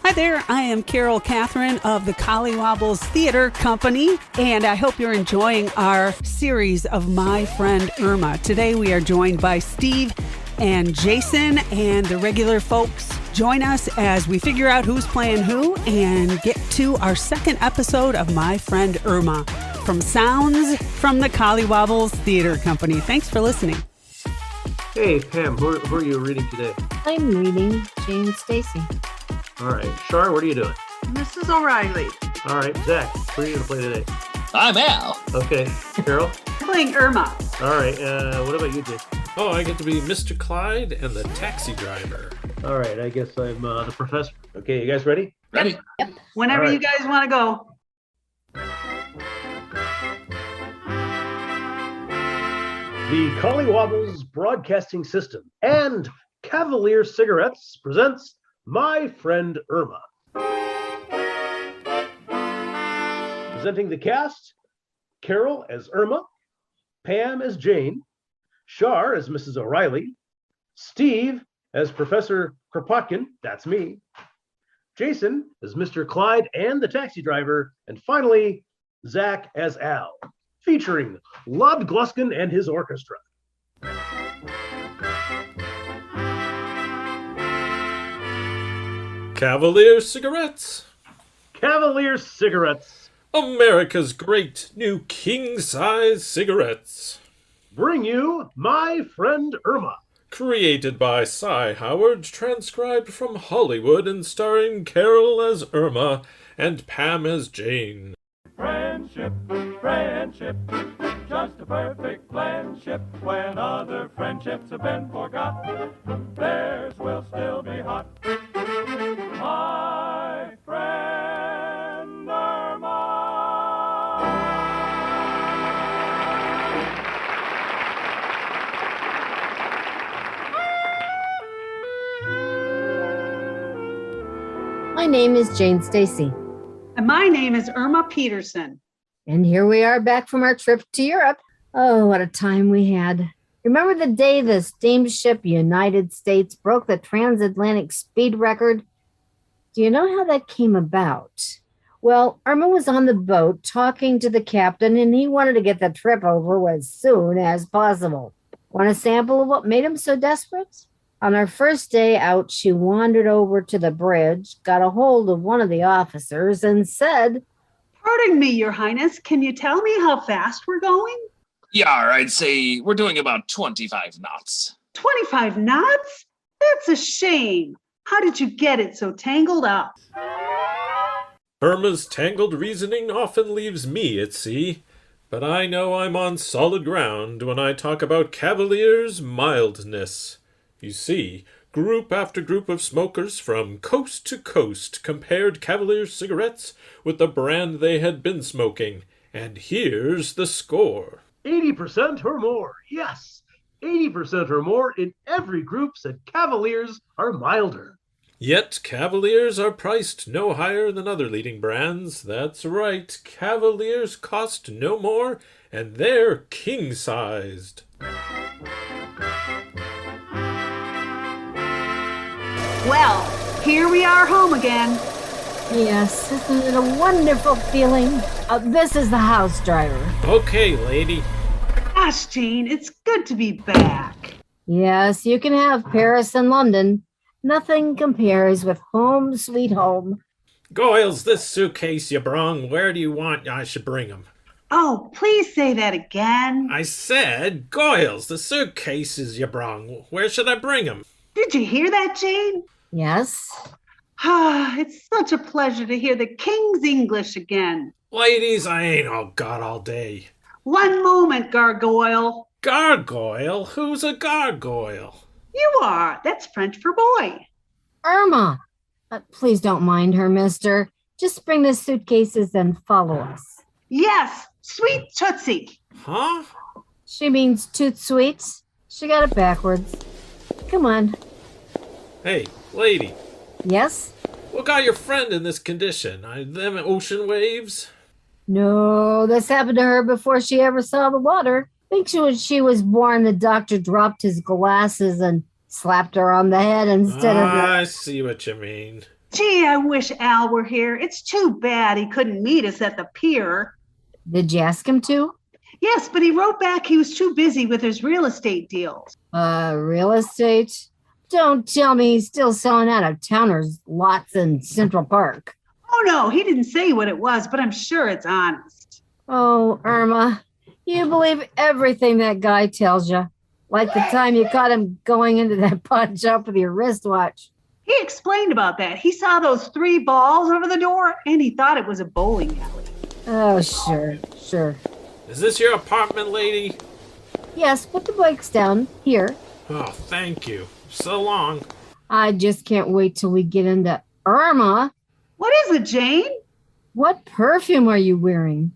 Hi there, I am Carol Catherine of the Collywobbles Theater Company, and I hope you're enjoying our series of My Friend Irma. Today we are joined by Steve and Jason, and the regular folks join us as we figure out who's playing who and get to our second episode of My Friend Irma from Sounds from the Collywobbles Theater Company. Thanks for listening. Hey, Pam, who are you reading today? I'm reading Jane Stacy. All right. Shar, what are you doing? Mrs. O'Reilly. All right. Zach, who are you going to play today? I'm Al. Okay. Carol? Playing Irma. All right. What about you, Jason? Oh, I get to be Mr. Clyde and the taxi driver. All right. I guess I'm the professor. Okay. You guys ready? Ready? Yep. Whenever All right. you guys want to go. The Collywobbles Broadcasting System and Cavalier Cigarettes presents My Friend Irma. Presenting the cast, Carol as Irma, Pam as Jane, Shar as Mrs. O'Reilly, Steve as Professor Kropotkin, that's me, Jason as Mr. Clyde and the taxi driver, and finally, Zach as Al, featuring Lud Gluskin and his orchestra. Cavalier Cigarettes. Cavalier Cigarettes America's great new king-size cigarettes. bring you My Friend Irma. Created by Cy Howard, transcribed from Hollywood and starring Carol as Irma and Pam as Jane. Friendship, friendship, just a perfect friendship. When other friendships have been forgot, theirs will still be hot. My friend Irma. My name is Jane Stacy, And my name is Irma Peterson. and here we are back from our trip to Europe. Oh, what a time we had. Remember the day the steamship United States broke the transatlantic speed record? Do you know how that came about? Well, Irma was on the boat talking to the captain, and he wanted to get the trip over as soon as possible. Want a sample of what made him so desperate? On our first day out, she wandered over to the bridge, got a hold of one of the officers, and said, Pardon me, Your Highness. Can you tell me how fast we're going? Yar, I'd say we're doing about 25 knots. 25 knots? That's a shame. How did you get it so tangled up? Irma's tangled reasoning often leaves me at sea, but I know I'm on solid ground when I talk about Cavalier's mildness. You see, group after group of smokers from coast to coast compared Cavalier cigarettes with the brand they had been smoking, and here's the score. 80% or more, yes, 80% or more in every group said Cavaliers are milder. Yet Cavaliers are priced no higher than other leading brands. That's right, Cavaliers cost no more, and they're king-sized. Well, here we are home again. yes, isn't it a wonderful feeling? This is the house driver. Okay, lady. Gosh, Jane, it's good to be back. Yes, you can have Paris and London. Nothing compares with home sweet home. Goyles, this suitcase you brung, where do you want I should bring 'em? Oh, please say that again. I said, Goyles, the suitcases you brung, where should I bring 'em? Did you hear that, Jane? Yes. Ah, it's such a pleasure to hear the King's English again. Ladies, I ain't all got all day. One moment, Gargoyle. Gargoyle? Who's a gargoyle? You are. That's French for boy. Irma, please don't mind her, mister. Just bring the suitcases and follow us. Yes, sweet Tootsie. Huh? She means toot sweet. She got it backwards. Come on. Hey, lady, Yes? what got your friend in this condition? Them ocean waves? No, this happened to her before she ever saw the water. I think when she was born, the doctor dropped his glasses and slapped her on the head instead of... I see what you mean. Gee, I wish Al were here. It's too bad he couldn't meet us at the pier. Did you ask him to? Yes, but he wrote back he was too busy with his real estate deals. Real estate? Don't tell me he's still selling out of towners lots in Central Park. Oh, no, he didn't say what it was, but I'm sure it's honest. Oh, Irma, you believe everything that guy tells you. Like the time you caught him going into that pawn shop with your wristwatch. He explained about that. He saw those 3 balls over the door, and he thought it was a bowling alley. Oh, sure. Is this your apartment, lady? Yes, put the bikes down. Here. Oh, thank you. So long. I just can't wait till we get into Irma. What is it, Jane? What perfume are you wearing?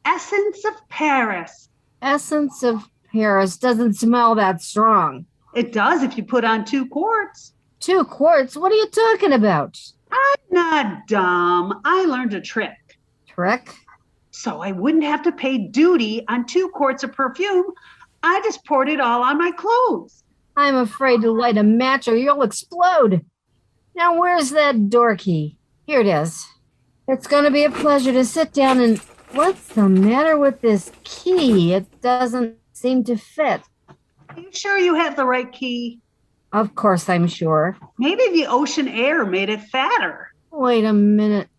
Essence of Paris. Essence of Paris doesn't smell that strong. It does if you put on 2 quarts. 2 quarts? What are you talking about? I'm not dumb. I learned a trick. Trick? So I wouldn't have to pay duty on 2 quarts of perfume. I just poured it all on my clothes. I'm afraid to light a match or you'll explode. Now, where's that door key? Here it is. It's going to be a pleasure to sit down and... What's the matter with this key? It doesn't seem to fit. Are you sure you have the right key? Of course, I'm sure. Maybe the ocean air made it fatter. Wait a minute.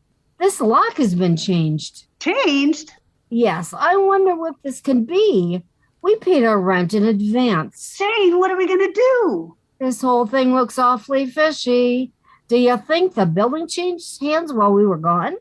This lock has been changed. Changed? Yes, I wonder what this can be. We paid our rent in advance. Jane, what are we going to do? This whole thing looks awfully fishy. Do you think the building changed hands while we were gone?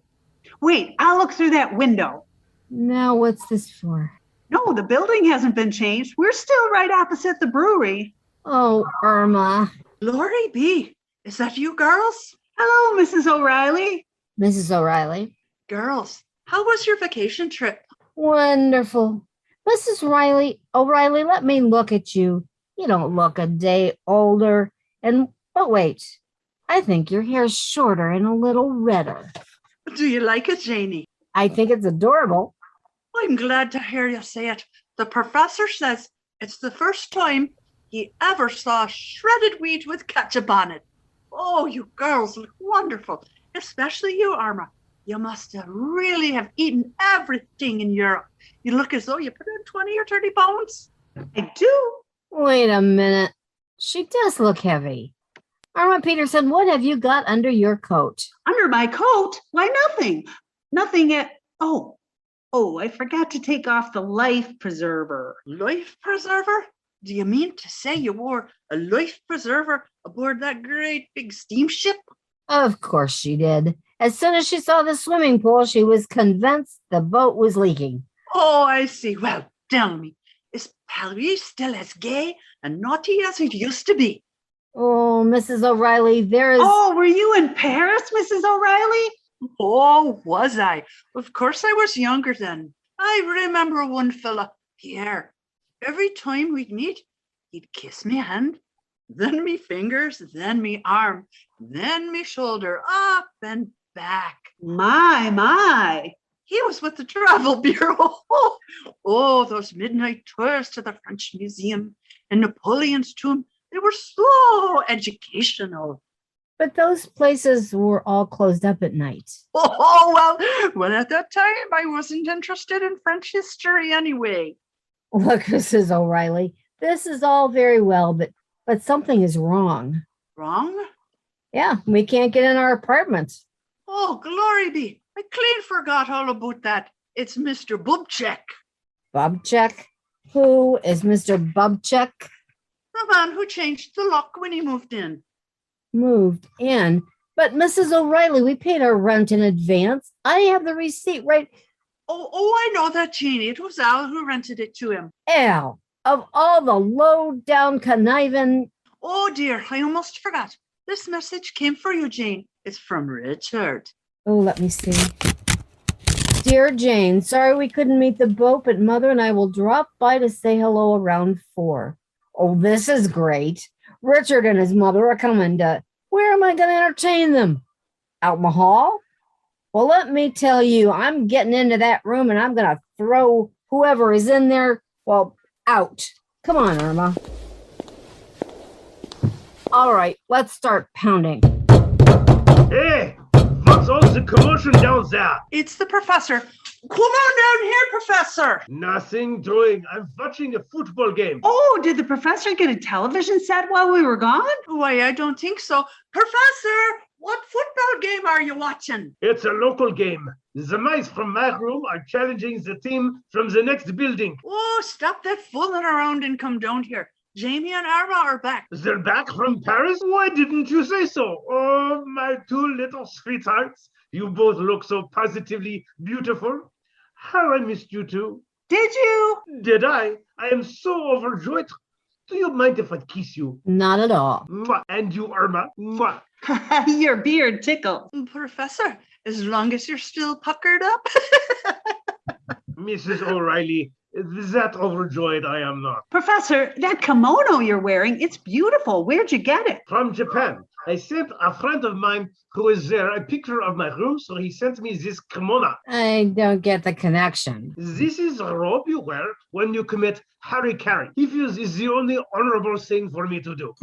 Wait, I'll look through that window. Now, what's this for? No, the building hasn't been changed. We're still right opposite the brewery. Oh, Irma. Glory be. Is that you girls? Hello, Mrs. O'Reilly. Mrs. O'Reilly. Girls, how was your vacation trip? Wonderful. Mrs. O'Reilly, let me look at you. You don't look a day older. But wait, I think your hair's shorter and a little redder. Do you like it, Janie? I think it's adorable. I'm glad to hear you say it. The professor says it's the first time he ever saw shredded wheat with ketchup on it. Oh, you girls look wonderful, especially you, Irma. You must have really have eaten everything in Europe. You look as though you put on 20 or 30 pounds. I do. Wait a minute. She does look heavy. Irma Peterson, what have you got under your coat? Under my coat? Why, nothing. Nothing at... Oh, I forgot to take off the life preserver. Life preserver? Do you mean to say you wore a life preserver aboard that great big steamship? Of course she did. As soon as she saw the swimming pool, she was convinced the boat was leaking. Oh, I see. Well, tell me, is Paris still as gay and naughty as it used to be? Oh, Mrs. O'Reilly, there is... Oh, were you in Paris, Mrs. O'Reilly? Oh, was I? Of course I was younger then. I remember one fella, Pierre. Every time we'd meet, he'd kiss me hand, then me fingers, then me arm, then me shoulder, up and back. My. He was with the travel bureau. Oh, those midnight tours to the French Museum and Napoleon's tomb. They were so educational. But those places were all closed up at night. Oh, well, at that time, I wasn't interested in French history anyway. Look, Mrs. O'Reilly, this is all very well, but something is wrong. Wrong? Yeah, we can't get in our apartment. Oh, glory be. I clean forgot all about that. It's Mr. Bubchek. Bubchek? Who is Mr. Bubchek? The man who changed the lock when he moved in. Moved in? But Mrs. O'Reilly, we paid our rent in advance. I have the receipt right. Oh, I know that, Jeannie. It was Al who rented it to him. Al, of all the low-down conniving... Oh, dear, I almost forgot. This message came for you, Jane. It's from Richard. Oh, let me see. Dear Jane, sorry we couldn't meet the boat, but Mother and I will drop by to say hello around 4. Oh, this is great. Richard and his mother are coming to... Where am I going to entertain them? Out in the hall? Well, let me tell you, I'm getting into that room and I'm going to throw whoever is in there, out. Come on, Irma. All right, let's start pounding. Hey, what's all the commotion down there? It's the professor. Come on down here, Professor. Nothing doing. I'm watching a football game. Oh, did the professor get a television set while we were gone? Why, I don't think so. Professor, what football game are you watching? It's a local game. The mice from my room are challenging the team from the next building. Oh, stop that fooling around and come down here. Jamie and Irma are back. They're back from Paris? Why didn't you say so? Oh, my two little sweethearts. You both look so positively beautiful. How I missed you two. Did you? Did I? I am so overjoyed. Do you mind if I kiss you? Not at all. Mwah. And you, Irma? Mwah. Your beard tickles. Professor, as long as you're still puckered up. Mrs. O'Reilly, that overjoyed I am not. Professor, that kimono you're wearing, it's beautiful. Where'd you get it? From Japan. I sent a friend of mine who is there a picture of my room, so he sent me this kimono. I don't get the connection. This is a robe you wear when you commit harikari. He feels it's the only honorable thing for me to do.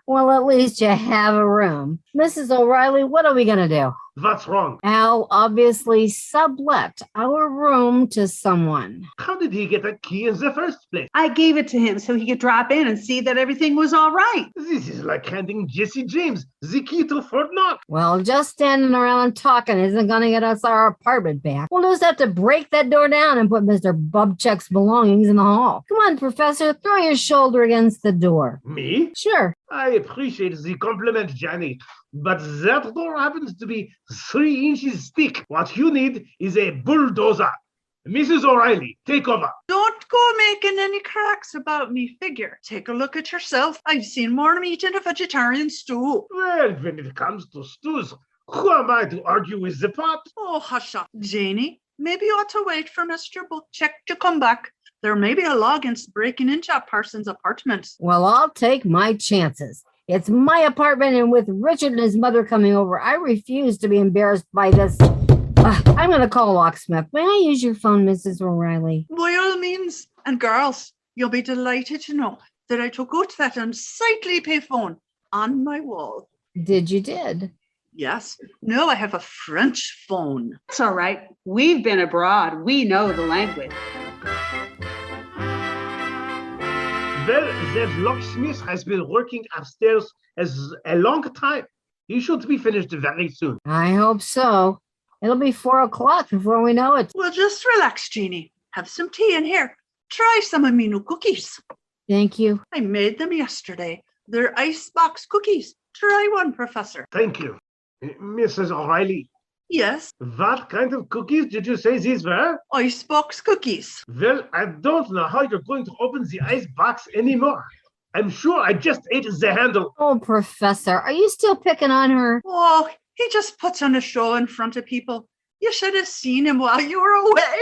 Well, at least you have a room. Mrs. O'Reilly, what are we going to do? What's wrong? Al obviously sublet our room to someone. How did he get a key in the first place? I gave it to him so he could drop in and see that everything was all right. This is like handing Jesse James the key to Fort Knox. Well, just standing around and talking isn't going to get us our apartment back. We'll just have to break that door down and put Mr. Bubchuck's belongings in the hall. Come on, Professor, throw your shoulder against the door. Me? Sure. I appreciate the compliment, Johnny, but that door happens to be 3 inches thick. What you need is a bulldozer. Mrs. O'Reilly, take over. Don't go making any cracks about me figure. Take a look at yourself. I've seen more meat in a vegetarian stew. Well, when it comes to stews, who am I to argue with the pot? Oh, hush up. Janie, maybe you ought to wait for Mr. Butchek to come back. There may be a law against breaking into a person's apartment. Well, I'll take my chances. It's my apartment, and with Richard and his mother coming over, I refuse to be embarrassed by this. I'm going to call a locksmith. May I use your phone, Mrs. O'Reilly? By all means. And girls, you'll be delighted to know that I took out that unsightly payphone on my wall. Did? Yes. Now I have a French phone. It's all right. We've been abroad. We know the language. Well, that locksmith has been working upstairs as a long time. He should be finished very soon. I hope so. It'll be 4 o'clock before we know it. Well, just relax, Jeannie. Have some tea in here. Try some of me new cookies. Thank you. I made them yesterday. They're icebox cookies. Try one, Professor. Thank you. Mrs. O'Reilly, Yes, what kind of cookies did you say these were? icebox cookies. Well, I don't know how you're going to open the ice box anymore. I'm sure I just ate the handle. Oh, Professor, are you still picking on her? Oh, he just puts on a show in front of people. You should have seen him while you were away.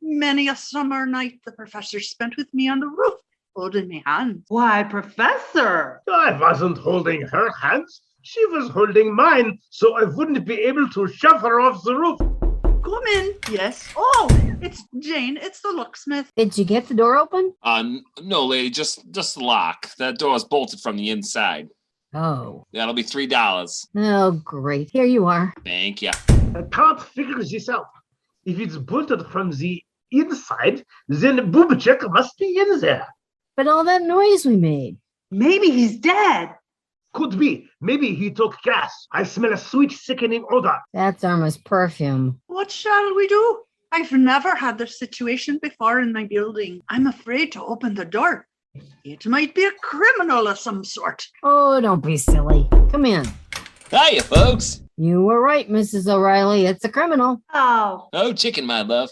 Many a summer night the professor spent with me on the roof, holding my hand. Why, Professor? I wasn't holding her hands. She was holding mine, so I wouldn't be able to shove her off the roof. Come in. Yes. Oh, it's Jane. It's the locksmith. Did you get the door open? No, lady, just the lock. That door is bolted from the inside. Oh. That'll be $3. Oh, great. Here you are. Thank you. I can't figure this out. If it's bolted from the inside, then Bubachek must be in there. But all that noise we made. Maybe he's dead. Could be. Maybe he took gas. I smell a sweet, sickening odor. That's Irma's perfume. What shall we do? I've never had this situation before in my building. I'm afraid to open the door. It might be a criminal of some sort. Oh, don't be silly. Come in. Hiya, folks. You were right, Mrs. O'Reilly. It's a criminal. Oh, Oh, chicken, my love.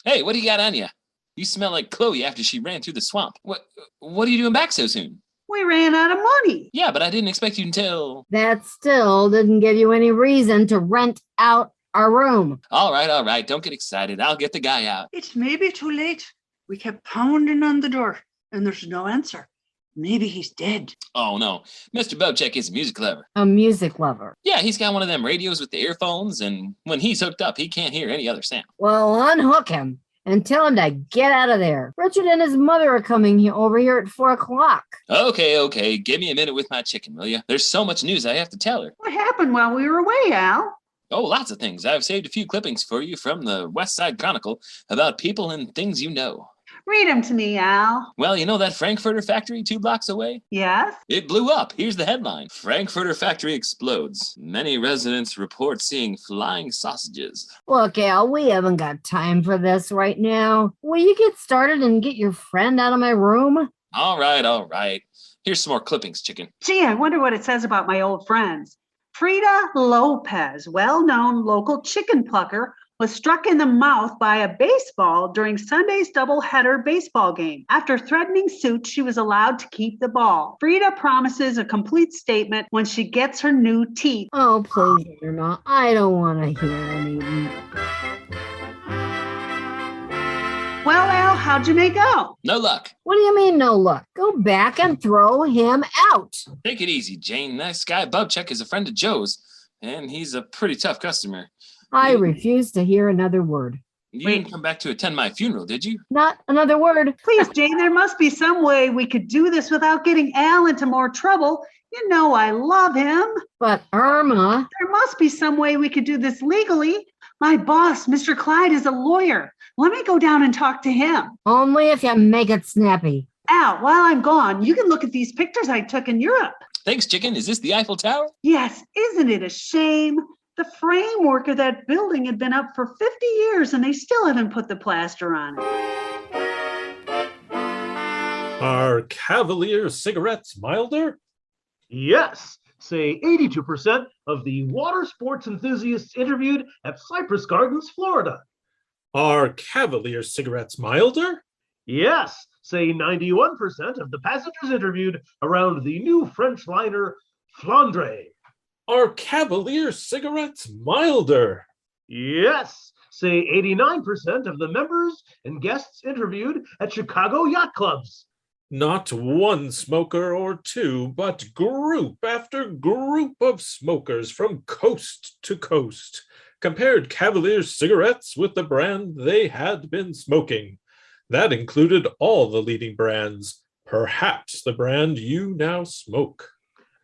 Hey, what do you got on you? You smell like Chloe after she ran through the swamp. What are you doing back so soon? we ran out of money. Yeah, but I didn't expect you until... That still didn't give you any reason to rent out our room. All right. Don't get excited. I'll get the guy out. It may be too late. We kept pounding on the door, and there's no answer. Maybe he's dead. Oh, no. Mr. Bobcheck is a music lover. A music lover. Yeah, he's got one of them radios with the earphones, and when he's hooked up, he can't hear any other sound. Well, unhook him and tell him to get out of there. Richard and his mother are coming over here at 4 o'clock. Okay. Give me a minute with my chicken, will you? There's so much news I have to tell her. What happened while we were away, Al? Oh, lots of things. I've saved a few clippings for you from the West Side Chronicle about people and things you know. Read them to me, Al. Well, you know that Frankfurter factory 2 blocks away? Yes? It blew up. Here's the headline. Frankfurter factory explodes. Many residents report seeing flying sausages. Look, Al, we haven't got time for this right now. Will you get started and get your friend out of my room? All right. Here's some more clippings, chicken. Gee, I wonder what it says about my old friends. Frida Lopez, well-known local chicken plucker, was struck in the mouth by a baseball during Sunday's doubleheader baseball game. After threatening suit, she was allowed to keep the ball. Frida promises a complete statement when she gets her new teeth. Oh, please, Irma. I don't want to hear any. Well, Al, how'd you make out? No luck. What do you mean, no luck? Go back and throw him out. Take it easy, Jane. This guy Bubchuck is a friend of Joe's, and he's a pretty tough customer. I refuse to hear another word. You didn't come back to attend my funeral, did you? Not another word. Please, Jane, there must be some way we could do this without getting Al into more trouble. You know I love him. But Irma. There must be some way we could do this legally. My boss, Mr. Clyde, is a lawyer. Let me go down and talk to him. Only if you make it snappy. Al, while I'm gone, you can look at these pictures I took in Europe. Thanks, chicken. Is this the Eiffel Tower? Yes, isn't it a shame? The framework of that building had been up for 50 years and they still haven't put the plaster on it. Are Cavalier cigarettes milder? Yes, say 82% of the water sports enthusiasts interviewed at Cypress Gardens, Florida. Are Cavalier cigarettes milder? Yes, say 91% of the passengers interviewed around the new French liner Flandre. Are Cavalier cigarettes milder? Yes, say 89% of the members and guests interviewed at Chicago yacht clubs. Not one smoker or two, but group after group of smokers from coast to coast compared Cavalier cigarettes with the brand they had been smoking. That included all the leading brands, perhaps the brand you now smoke.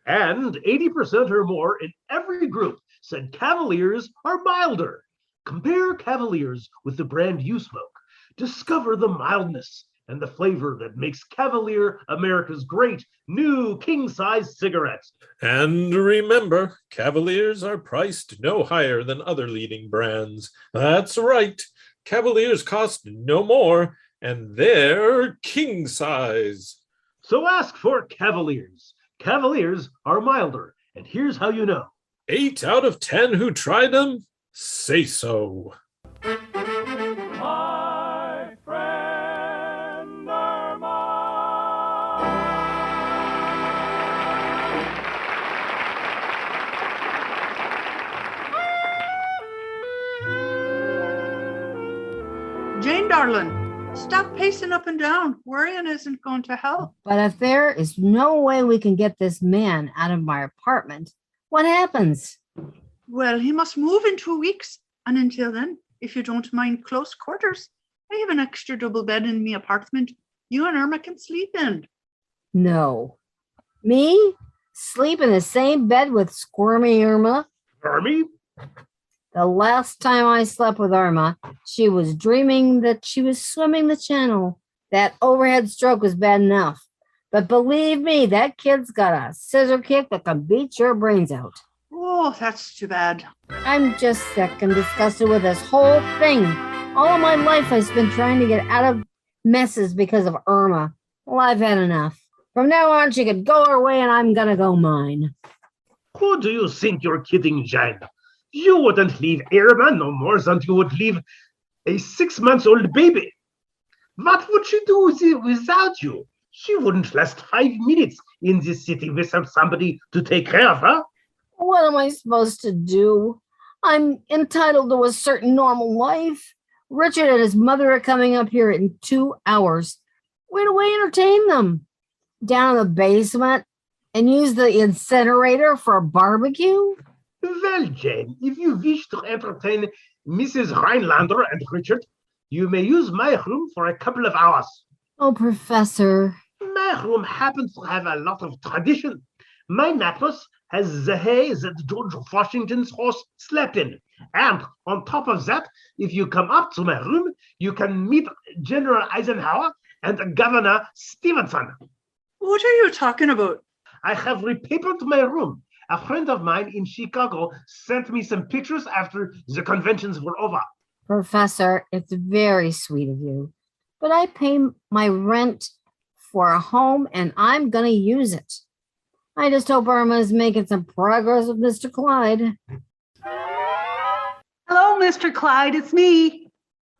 And 80% or more in every group said Cavaliers are milder. Compare Cavaliers with the brand you smoke. Discover the mildness and the flavor that makes Cavalier America's great new king-size cigarette. And remember, Cavaliers are priced no higher than other leading brands. That's right. Cavaliers cost no more, and they're king size. So ask for Cavaliers. Cavaliers are milder, and here's how you know. 8 out of 10 who tried them say so. My friend Irma. Jane, darling, stop pacing up and down. Worrying isn't going to help. But if there is no way we can get this man out of my apartment, what happens? Well, he must move in 2 weeks. And until then, if you don't mind close quarters, I have an extra double bed in my apartment you and Irma can sleep in. No. Me? Sleep in the same bed with Squirmy Irma? Army? The last time I slept with Irma, she was dreaming that she was swimming the channel. That overhead stroke was bad enough. But believe me, that kid's got a scissor kick that can beat your brains out. Oh, that's too bad. I'm just sick and disgusted with this whole thing. All of my life I've been trying to get out of messes because of Irma. Well, I've had enough. From now on, she could go her way and I'm gonna go mine. Who do you think you're kidding, Jane? You wouldn't leave Irma no more than you would leave a 6-month-old baby. What would she do without you? She wouldn't last 5 minutes in this city without somebody to take care of her. What am I supposed to do? I'm entitled to a certain normal life. Richard and his mother are coming up here in 2 hours. Where do we entertain them? Down in the basement and use the incinerator for a barbecue? Well, Jane, if you wish to entertain Mrs. Rhinelander and Richard, You may use my room for a couple of hours. Oh, Professor. My room happens to have a lot of tradition. My mattress has the hay that George Washington's horse slept in. And on top of that, if you come up to my room, you can meet General Eisenhower and Governor Stevenson. What are you talking about? I have repapered my room. A friend of mine in Chicago sent me some pictures after the conventions were over. Professor, it's very sweet of you, but I pay my rent for a home and I'm going to use it. I just hope Irma is making some progress with Mr. Clyde. Hello, Mr. Clyde, it's me.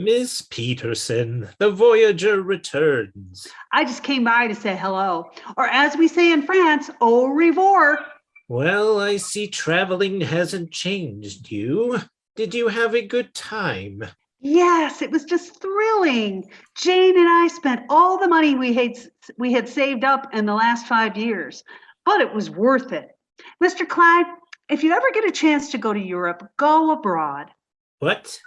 Miss Peterson, the Voyager returns. I just came by to say hello, or as we say in France, au revoir. Well, I see traveling hasn't changed you. Did you have a good time? Yes, it was just thrilling. Jane and I spent all the money we had saved up in the last 5 years, but it was worth it. Mr. Clyde, if you ever get a chance to go to Europe, go abroad. What?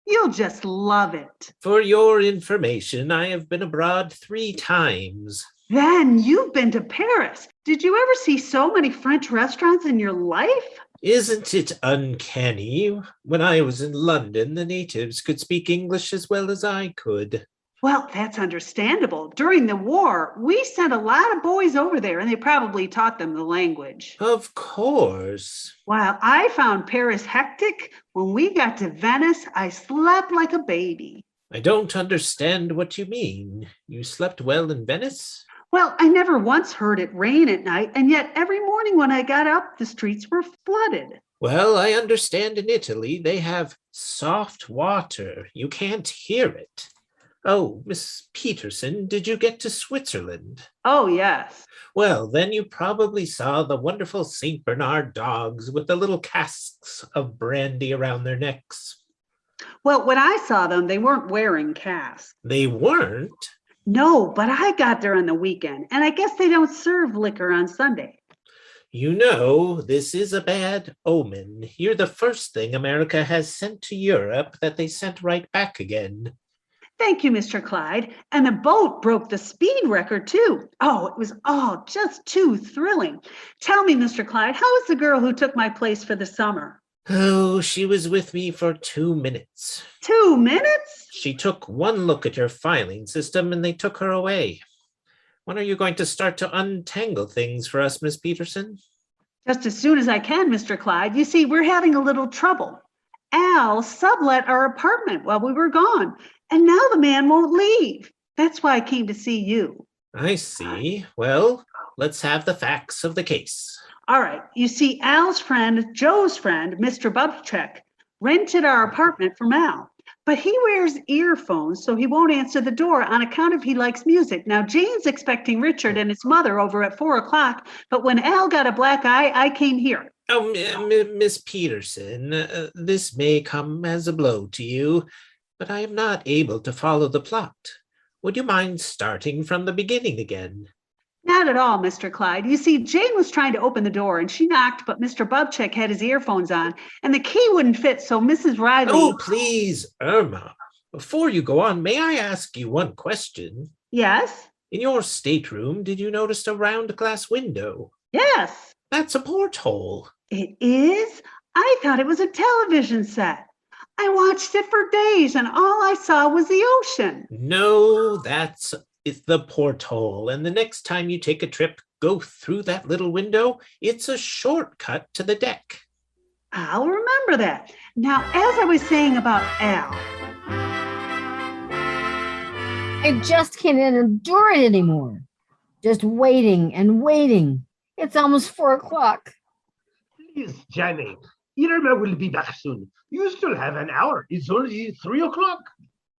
You'll just love it. For your information, I have been abroad 3 times. Then you've been to Paris. Did you ever see so many French restaurants in your life? Isn't it uncanny? When I was in London, the natives could speak English as well as I could. Well, that's understandable. During the war, we sent a lot of boys over there, and they probably taught them the language. Of course. While I found Paris hectic, when we got to Venice, I slept like a baby. I don't understand what you mean. You slept well in Venice? Well, I never once heard it rain at night, and yet every morning when I got up, the streets were flooded. Well, I understand in Italy they have soft water. You can't hear it. Oh, Miss Peterson, did you get to Switzerland? Oh, yes. Well, then you probably saw the wonderful St. Bernard dogs with the little casks of brandy around their necks. Well, when I saw them, they weren't wearing casks. They weren't? No, but I got there on the weekend, and I guess they don't serve liquor on Sunday. You know, this is a bad omen. You're the first thing America has sent to Europe that they sent right back again. Thank you, Mr. Clyde. And the boat broke the speed record, too. Oh, it was all just too thrilling. Tell me, Mr. Clyde, how was the girl who took my place for the summer? Oh, she was with me for 2 minutes. 2 minutes? She took one look at your filing system and they took her away. When are you going to start to untangle things for us, Miss Peterson? Just as soon as I can, Mr. Clyde. You see, we're having a little trouble. Al sublet our apartment while we were gone, and now the man won't leave. That's why I came to see you. I see. Well, let's have the facts of the case. All right. You see, Al's friend, Joe's friend, Mr. Bubchek, rented our apartment from Al. But he wears earphones, so he won't answer the door on account of he likes music. Now, Jane's expecting Richard and his mother over at 4 o'clock, but when Al got a black eye, I came here. Oh, Miss Peterson, this may come as a blow to you, but I am not able to follow the plot. Would you mind starting from the beginning again? Not at all, Mr. Clyde. You see, Jane was trying to open the door, and she knocked, but Mr. Bubchek had his earphones on, and the key wouldn't fit, so Mrs. Riley... Oh, please, Irma. Before you go on, may I ask you one question? Yes? In your stateroom, did you notice a round glass window? Yes. That's a porthole. It is? I thought it was a television set. I watched it for days, and all I saw was the ocean. No, that's the porthole. And the next time you take a trip, go through that little window. It's a shortcut to the deck. I'll remember that. Now, as I was saying about Al. I just can't endure it anymore. Just waiting and waiting. It's almost 4 o'clock. Please, Jenny. Irma will be back soon. You still have an hour. It's only 3 o'clock.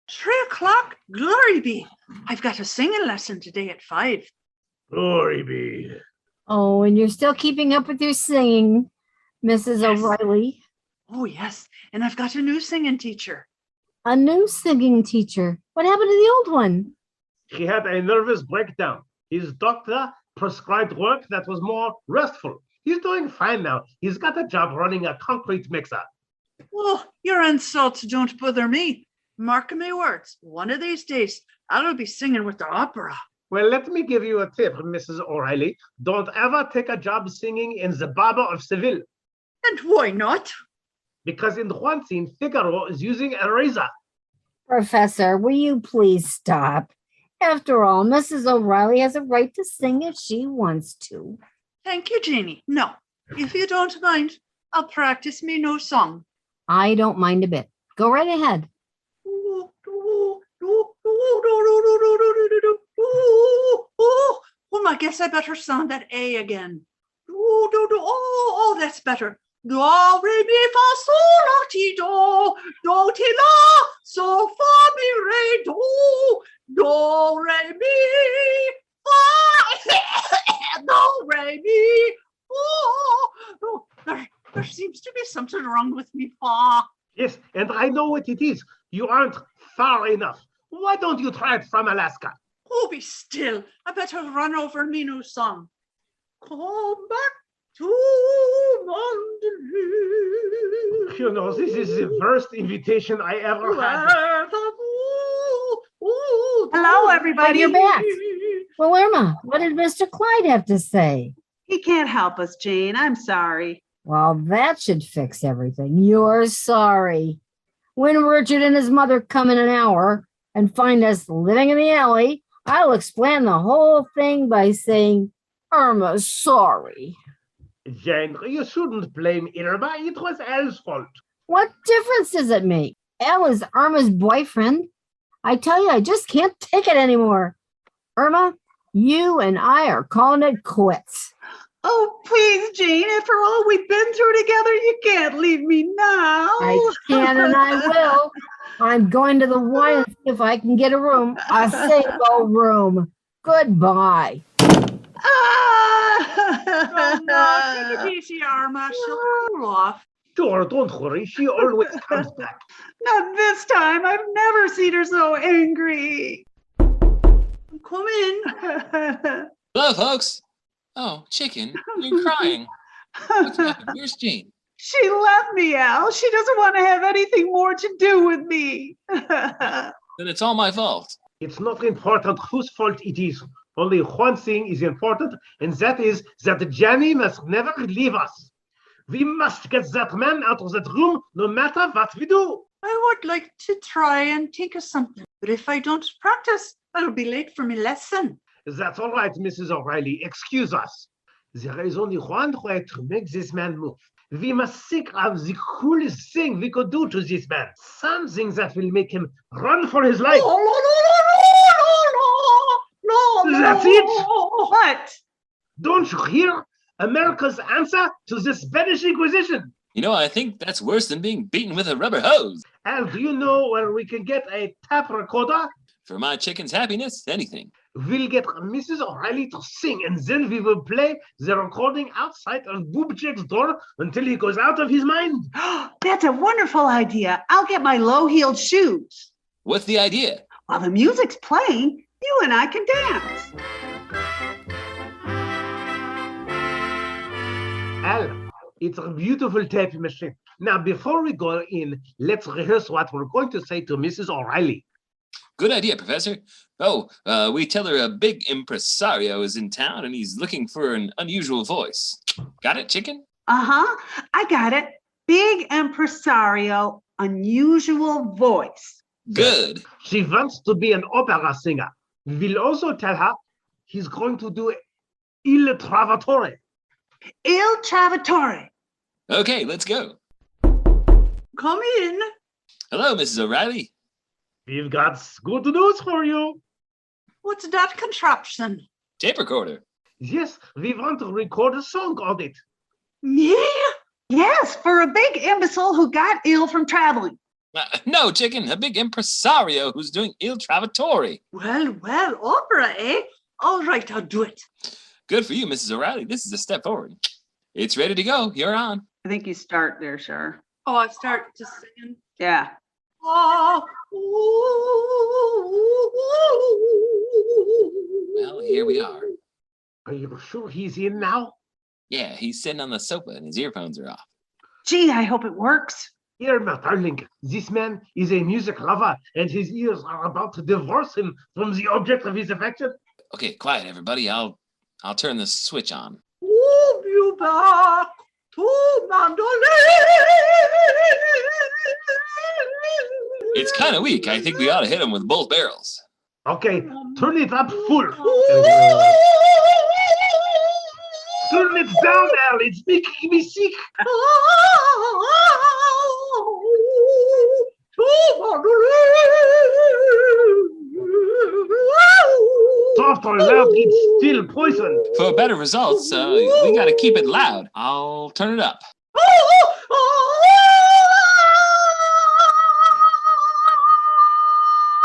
3 o'clock? Glory be. I've got a singing lesson today at 5. Glory be. Oh, and you're still keeping up with your singing, Mrs. Yes. O'Reilly. Oh, yes. And I've got a new singing teacher. A new singing teacher. What happened to the old one? He had a nervous breakdown. His doctor prescribed work that was more restful. He's doing fine now. He's got a job running a concrete mixer. Oh, your insults don't bother me. Mark my words, one of these days, I'll be singing with the opera. Well, let me give you a tip, Mrs. O'Reilly. Don't ever take a job singing in the Barber of Seville, And why not? because in one scene, Figaro is using a razor. Professor, will you please stop? After all, Mrs. O'Reilly has a right to sing if she wants to. Thank you, Jeannie. No, if you don't mind, I'll practice me no song. I don't mind a bit. Go right ahead. Oh, I guess I better sound that A again. Oh, that's better. Do, re, mi, fa, sol, la, ti, do, ti, la, so, fa, mi, re, do, re, mi, fa, do, re, mi, oh, there seems to be something wrong with me, fa. Yes, and I know what it is. You aren't far enough. Why don't you try it from Alaska? Oh, be still. I better run over me new song. Come back to Mandalay. You know, this is the first invitation I ever had. Hello, everybody. You're back. Well, Irma, what did Mr. Clyde have to say? He can't help us, Jane. I'm sorry. Well, that should fix everything. You're sorry. When Richard and his mother come in an hour and find us living in the alley, I'll explain the whole thing by saying, Irma's sorry. Jane, you shouldn't blame Irma. It was Al's fault. What difference does it make? Al is Irma's boyfriend. I tell you, I just can't take it anymore. Irma, you and I are calling it quits. Oh, please, Jane. After all we've been through together, you can't leave me now. I can and I will. I'm going to the Y and see if I can get a room, a single room. Goodbye. Take it easy, Irma. She'll cool off. Sure, don't worry. She always comes back. Not this time. I've never seen her so angry. Come in. Hello, folks. Oh, chicken, you're crying. What's happened? Where's Jean? She left me, Al. She doesn't want to have anything more to do with me. Then it's all my fault. It's not important whose fault it is. Only one thing is important, and that is that Jenny must never leave us. We must get that man out of that room, no matter what we do. I would like to try and think of something, but if I don't practice, I'll be late for my lesson. That's all right, Mrs. O'Reilly. Excuse us. There is only one way to make this man move. We must think of the coolest thing we could do to this man. Something that will make him run for his life. That's it. What? Don't you hear? America's answer to the Spanish Inquisition. You know, I think that's worse than being beaten with a rubber hose. Al, do you know where we can get a tap recorder? For my chicken's happiness, anything. We'll get Mrs. O'Reilly to sing, and then we will play the recording outside of Boobcheck's door until he goes out of his mind. That's a wonderful idea. I'll get my low-heeled shoes. What's the idea? While the music's playing, you and I can dance. Al, it's a beautiful tape machine. Now, before we go in, let's rehearse what we're going to say to Mrs. O'Reilly. Good idea, Professor. Oh, we tell her a big impresario is in town and he's looking for an unusual voice. Got it, chicken? Uh-huh. I got it. Big impresario, unusual voice. Good. She wants to be an opera singer. We'll also tell her he's going to do Il Travatore. Il Travatore. Okay, let's go. Come in. Hello, Mrs. O'Reilly. We've got good news for you. What's that contraption? Tape recorder. Yes, we want to record a song on it. Me? Yes, for a big imbecile who got ill from traveling. No, chicken, a big impresario who's doing Il Travatore. Well, opera, eh? All right, I'll do it. Good for you, Mrs. O'Reilly. This is a step forward. It's ready to go. You're on. I think you start there, Char. Oh, I start just singing. Yeah. Oh, Well, here we are. Are you sure he's in now? Yeah, he's sitting on the sofa and his earphones are off. Gee, I hope it works. Irma, darling, this man is a music lover, and his ears are about to divorce him from the object of his affection. Okay, quiet, everybody. I'll turn the switch on. Move you back to mandolin. It's kind of weak. I think we ought to hit him with both barrels. Okay, turn it up full. Turn it down, Al. It's making me sick. Soft or loud, it's still poison. For better results, we got to keep it loud. I'll turn it up.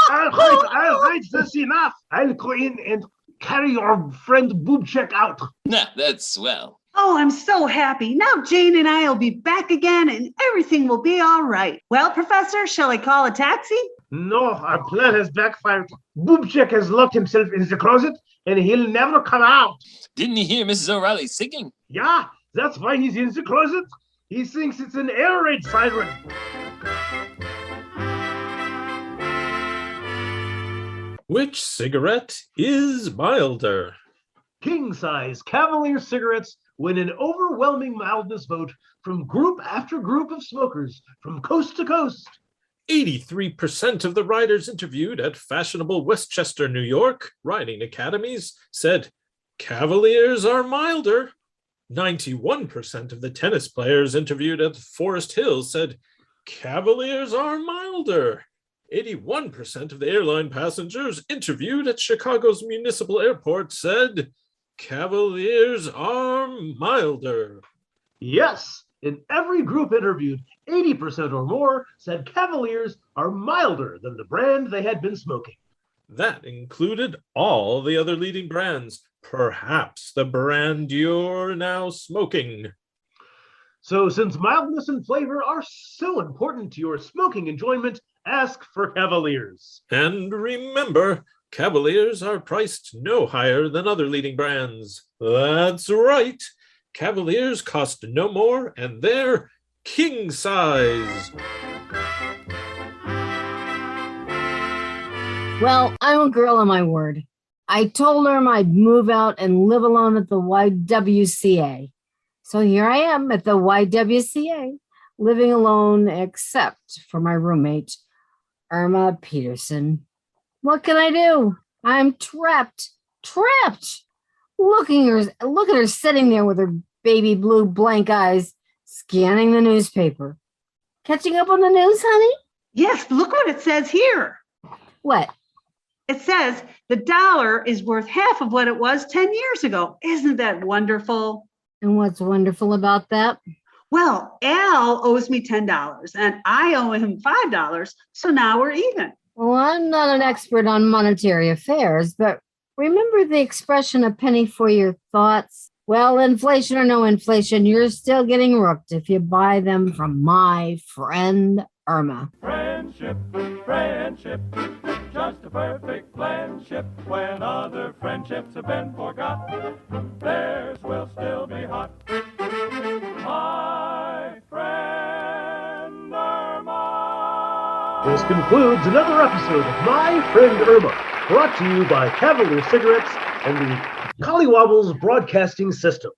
All right, that's enough. I'll go in and carry your friend Boobcheck out. Nah, that's swell. Oh, I'm so happy. Now Jane and I will be back again and everything will be all right. Well, Professor, shall I call a taxi? No, our plan has backfired. Boobcheck has locked himself in the closet, and he'll never come out. Didn't you hear Mrs. O'Reilly singing? Yeah, that's why he's in the closet. He thinks it's an air raid siren. Which cigarette is milder? King-size Cavalier cigarettes win an overwhelming mildness vote from group after group of smokers from coast to coast. 83% of the riders interviewed at fashionable Westchester, New York, riding academies said Cavaliers are milder. 91% of the tennis players interviewed at Forest Hills said Cavaliers are milder. 81% of the airline passengers interviewed at Chicago's Municipal Airport said Cavaliers are milder. Yes, in every group interviewed, 80% or more said Cavaliers are milder than the brand they had been smoking. That included all the other leading brands, perhaps the brand you're now smoking. So since mildness and flavor are so important to your smoking enjoyment, ask for Cavaliers. And remember, Cavaliers are priced no higher than other leading brands. That's right. Cavaliers cost no more, and they're king size. Well, I'm a girl of my word. I told her I'd move out and live alone at the YWCA. So here I am at the YWCA, living alone except for my roommate, Irma Peterson. What can I do? I'm trapped. Look at her sitting there with her baby blue blank eyes, scanning the newspaper. Catching up on the news, honey? Yes, look what it says here. What? It says the dollar is worth half of what it was 10 years ago. Isn't that wonderful? And what's wonderful about that? Well, Al owes me $10 and I owe him $5, so now we're even. Well, I'm not an expert on monetary affairs, but remember the expression a penny for your thoughts? Well, inflation or no inflation, you're still getting rooked if you buy them from my friend Irma. Friendship, just a perfect friendship. When other friendships have been forgot, theirs will still be hot. My friend Irma. This concludes another episode of My Friend Irma, brought to you by Cavalier Cigarettes and the Collywobbles Broadcasting System.